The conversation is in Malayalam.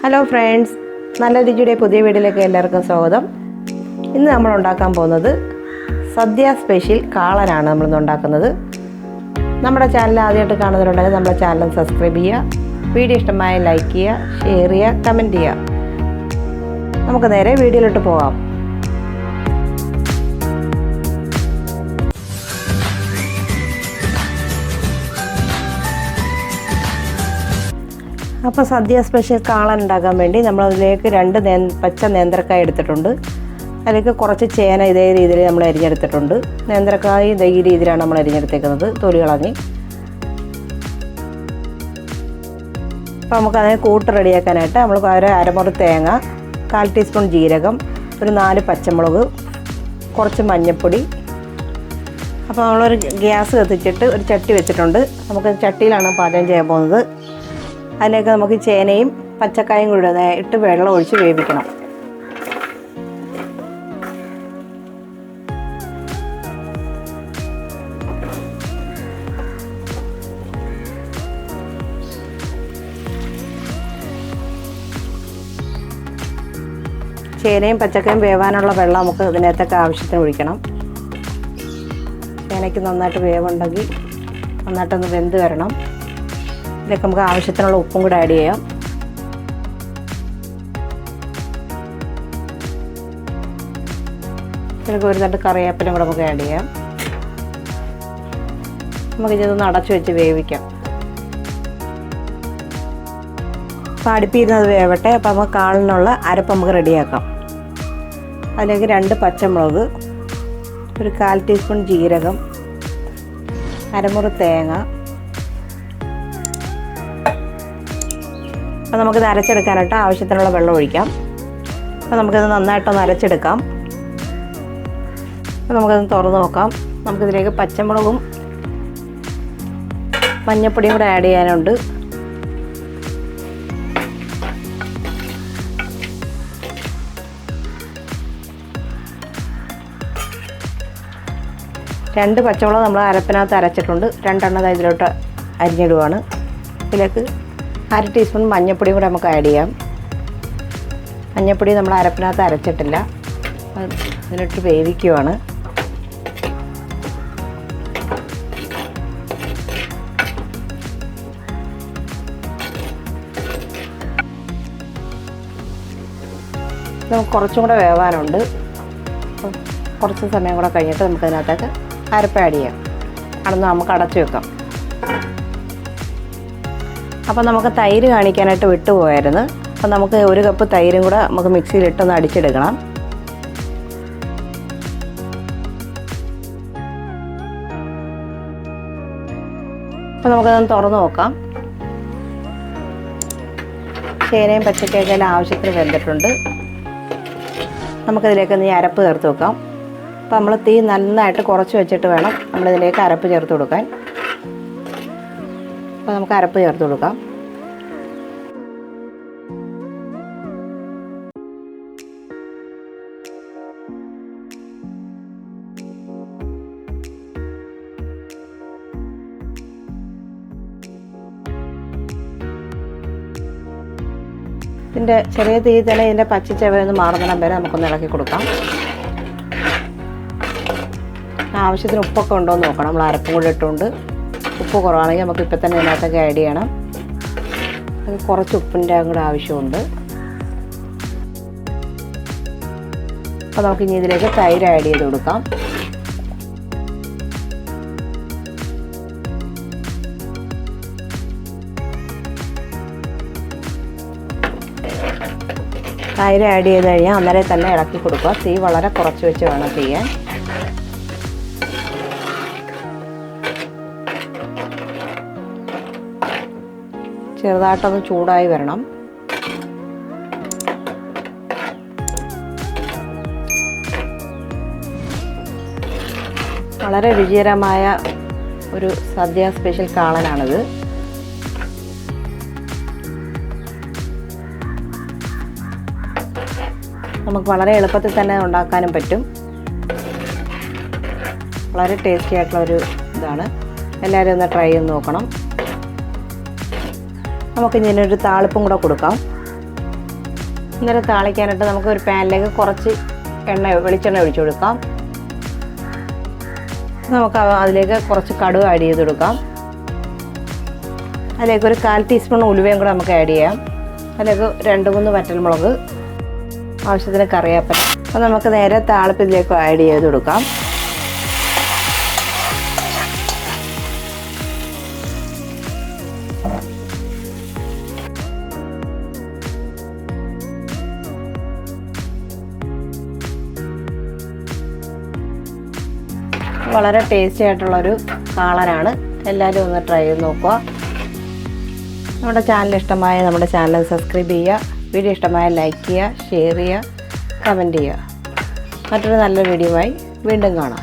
ഹലോ ഫ്രണ്ട്സ്, നല്ല രുചിയുടെ പുതിയ വീഡിയോയിലേക്ക് എല്ലാവർക്കും സ്വാഗതം. ഇന്ന് നമ്മൾ ഉണ്ടാക്കാൻ പോകുന്നത് സദ്യ സ്പെഷ്യൽ കാളനാണ് നമ്മളിന്ന് ഉണ്ടാക്കുന്നത്. നമ്മുടെ ചാനൽ ആദ്യമായിട്ട് കാണുന്നവരുണ്ടെങ്കിൽ നമ്മുടെ ചാനൽ സബ്സ്ക്രൈബ് ചെയ്യുക, വീഡിയോ ഇഷ്ടമായ ലൈക്ക് ചെയ്യുക, ഷെയർ ചെയ്യുക, കമൻറ്റ് ചെയ്യുക. നമുക്ക് നേരെ വീഡിയോയിലോട്ട് പോകാം. അപ്പോൾ സദ്യ സ്പെഷ്യൽ കാളൻ ഉണ്ടാക്കാൻ വേണ്ടി നമ്മളതിലേക്ക് 2 പച്ച നേന്ത്രക്കായ എടുത്തിട്ടുണ്ട്. അതിലേക്ക് കുറച്ച് ചേന ഇതേ രീതിയിൽ നമ്മൾ അരിഞ്ഞെടുത്തിട്ടുണ്ട്. നേന്ത്രക്കായ ഇതേ ഈ രീതിയിലാണ് നമ്മൾ അരിഞ്ഞെടുത്തേക്കുന്നത്, തൊലി കളഞ്ഞ്. അപ്പോൾ നമുക്കതിനെ കൂട്ട് റെഡിയാക്കാനായിട്ട് നമ്മൾ ഒരു അരമുറി തേങ്ങ, 1/4 ടീസ്പൂൺ ജീരകം, ഒരു 4 പച്ചമുളക്, കുറച്ച് മഞ്ഞൾപ്പൊടി. അപ്പോൾ നമ്മളൊരു ഗ്യാസ് കത്തിച്ചിട്ട് ഒരു ചട്ടി വെച്ചിട്ടുണ്ട്. നമുക്ക് ചട്ടിയിലാണ് പാചകം ചെയ്യാൻ പോകുന്നത്. അതിലേക്ക് നമുക്ക് ചേനയും പച്ചക്കായും കൂടി ഇട്ട് വെള്ളം ഒഴിച്ച് വേവിക്കണം. ചേനയും പച്ചക്കായും വേവാനുള്ള വെള്ളം നമുക്ക് ഇതിനകത്തൊക്കെ ആവശ്യത്തിന് ഒഴിക്കണം. ചേനയ്ക്ക് നന്നായിട്ട് വേവുണ്ടെങ്കിൽ നന്നായിട്ടൊന്ന് വെന്ത് വരണം. ഇതിലേക്ക് നമുക്ക് ആവശ്യത്തിനുള്ള ഉപ്പും കൂടെ ആഡ് ചെയ്യാം. ഇതിലേക്ക് ഒരു തണ്ട് കറിവേപ്പിലയും കൂടെ നമുക്ക് ആഡ് ചെയ്യാം. നമുക്കിതൊന്ന് അടച്ചു വെച്ച് വേവിക്കാം. അപ്പോൾ അടുപ്പിരുന്നത് വേവട്ടെ. അപ്പോൾ നമുക്ക് കാളിനുള്ള അരപ്പ് നമുക്ക് റെഡിയാക്കാം. അതിലേക്ക് 2 പച്ചമുളക്, ഒരു 1/4 ടീസ്പൂൺ ജീരകം, അരമുറി തേങ്ങ. അപ്പോൾ നമുക്കിത് അരച്ചെടുക്കാനായിട്ട് ആവശ്യത്തിനുള്ള വെള്ളം ഒഴിക്കാം. അപ്പോൾ നമുക്കിത് നന്നായിട്ടൊന്ന് അരച്ചെടുക്കാം. അപ്പോൾ നമുക്കത് തുറന്ന് നോക്കാം. നമുക്കിതിലേക്ക് പച്ചമുളകും മഞ്ഞൾപ്പൊടിയും കൂടെ ആഡ് ചെയ്യാനുണ്ട്. രണ്ട് പച്ചമുളക് നമ്മൾ അരപ്പിനകത്ത് അരച്ചിട്ടുണ്ട്. 2 എണ്ണം ഇതിലോട്ട് അരിഞ്ഞിടുവാണ്. ഇതിലേക്ക് 1/2 ടീസ്പൂൺ മഞ്ഞൾപ്പൊടിയും കൂടെ നമുക്ക് ആഡ് ചെയ്യാം. മഞ്ഞൾപ്പൊടി നമ്മൾ അരപ്പിനകത്ത് അരച്ചിട്ടില്ല, അതിലിട്ട് വേവിക്കുവാണ്. നമുക്ക് കുറച്ചും കൂടെ വേവാനുണ്ട്. കുറച്ച് സമയം കൂടെ കഴിഞ്ഞിട്ട് നമുക്കതിനകത്തേക്ക് അരപ്പ് ആഡ് ചെയ്യാം. അടന്ന് നമുക്ക് അടച്ചു വെക്കാം. അപ്പോൾ നമുക്ക് തൈര് കാണിക്കാനായിട്ട് വിട്ടുപോയായിരുന്നു. അപ്പോൾ നമുക്ക് 1 കപ്പ് തൈരും കൂടെ നമുക്ക് മിക്സിയിലിട്ടൊന്ന് അടിച്ചെടുക്കണം. അപ്പോൾ നമുക്കതൊന്ന് തുറന്ന് നോക്കാം. ചേനയും പച്ചക്കറിയെല്ലാം ആവശ്യത്തിന് വെന്തിട്ടുണ്ട്. നമുക്കിതിലേക്ക് ഈ അരപ്പ് ചേർത്ത് വെക്കാം. അപ്പോൾ നമ്മൾ തീ നന്നായിട്ട് കുറച്ച് വെച്ചിട്ട് വേണം നമ്മളിതിലേക്ക് അരപ്പ് ചേർത്ത് കൊടുക്കാൻ. അപ്പോൾ നമുക്ക് അരപ്പ് ചേർത്ത് കൊടുക്കാം. ഇതിൻ്റെ ചെറിയ തീ തന്നെ ഇതിൻ്റെ പച്ചച്ചവയൊന്ന് മാറുന്നിടം വരെ നമുക്കൊന്ന് ഇളക്കി കൊടുക്കാം. ആവശ്യത്തിന് ഉപ്പൊക്കെ ഉണ്ടോ എന്ന് നോക്കണം. നമ്മൾ അരപ്പും കൂടെ ഇട്ടുകൊണ്ട് ഉപ്പ് കുറവാണെങ്കിൽ നമുക്ക് ഇപ്പം തന്നെ ഇതിനകത്തൊക്കെ ആഡ് ചെയ്യണം. അത് കുറച്ച് ഉപ്പിൻ്റെ കൂടെ ആവശ്യമുണ്ട്. അപ്പോൾ നമുക്ക് ഇനി ഇതിലേക്ക് തൈര് ആഡ് ചെയ്ത് കൊടുക്കാം. തൈര് ആഡ് ചെയ്ത് കഴിഞ്ഞാൽ അന്നേരം തന്നെ ഇളക്കി കൊടുക്കുക. തീ വളരെ കുറച്ച് വെച്ച് വേണം ചെയ്യാൻ. ചെറുതായിട്ടൊന്ന് ചൂടായി വരണം. വളരെ രുചികരമായ ഒരു സദ്യ സ്പെഷ്യൽ കാളനാണിത്. നമുക്ക് വളരെ എളുപ്പത്തിൽ തന്നെ ഉണ്ടാക്കാനും പറ്റും. വളരെ ടേസ്റ്റി ആയിട്ടുള്ളൊരു ഇതാണ്. എല്ലാവരും ഒന്ന് ട്രൈ ചെയ്ത് നോക്കണം. നമുക്ക് ഇതിനൊരു താളിപ്പും കൂടെ കൊടുക്കാം. അന്നേരം താളിക്കാനായിട്ട് നമുക്ക് ഒരു പാനിലേക്ക് കുറച്ച് വെളിച്ചെണ്ണ ഒഴിച്ചു കൊടുക്കാം. നമുക്ക് അതിലേക്ക് കുറച്ച് കടുക് ആഡ് ചെയ്ത് കൊടുക്കാം. അതിലേക്ക് ഒരു 1/4 ടീസ്പൂൺ ഉലുവയും കൂടെ നമുക്ക് ആഡ് ചെയ്യാം. അതിലേക്ക് 2-3 വറ്റൽമുളക്, ആവശ്യത്തിന് കറിവേപ്പില. അപ്പോൾ നമുക്ക് നേരെ താളിപ്പിലേക്ക് ആഡ് ചെയ്ത് കൊടുക്കാം. വളരെ ടേസ്റ്റി ആയിട്ടുള്ളൊരു കാളനാണ്. എല്ലാവരും ഒന്ന് ട്രൈ ചെയ്ത് നോക്കുക. നമ്മുടെ ചാനൽ ഇഷ്ടമായ നമ്മുടെ ചാനൽ സബ്സ്ക്രൈബ് ചെയ്യുക. വീഡിയോ ഇഷ്ടമായ ലൈക്ക് ചെയ്യുക, ഷെയർ ചെയ്യുക, കമൻറ്റ് ചെയ്യുക. മറ്റൊരു നല്ല വീഡിയോയുമായി വീണ്ടും കാണാം.